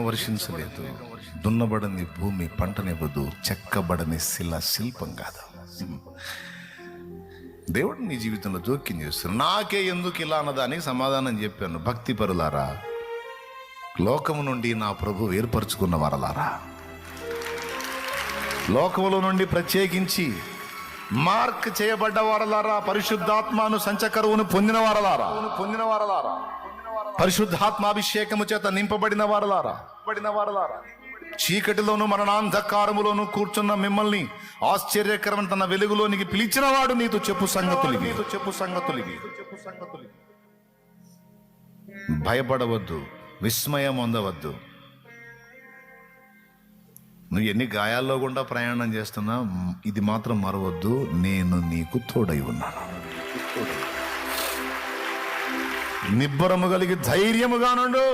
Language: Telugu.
వర్షించలేదు, దున్నబడని భూమి పంటనివ్వదు, చెక్కబడని శిల్పం కాదు. దేవుడు నీ జీవితంలో జోక్యం చేస్తున్నాడు. నాకే ఎందుకు ఇలా అన్నదానికి సమాధానం చెప్పాను. భక్తి పరులారా, లోకము నుండి నా ప్రభు ఏర్పరచుకున్న వారలారా, లోకములో నుండి ప్రత్యేకించి మార్క్ చేయబడ్డ వారలారా, పరిశుద్ధాత్మను సంచకరువును పొందిన వారలారా, పరిశుద్ధాత్మాభిషేకము చేత నింపబడిన వారలారా, చీకటిలోను మరణాంధకారములోను కూర్చున్న మిమ్మల్ని ఆశ్చర్యకరమైన తన వెలుగులోనికి పిలిచిన వాడు నీతో చెప్పు సంగతులు. భయపడవద్దు, విస్మయం పొందవద్దు. నువ్వు ఎన్ని గాయాల్లో గుండా ప్రయాణం చేస్తున్నా ఇది మాత్రం మరవద్దు, నేను నీకు తోడై ఉన్నాను. నిబ్బరము కలిగి ధైర్యముగా నుండు.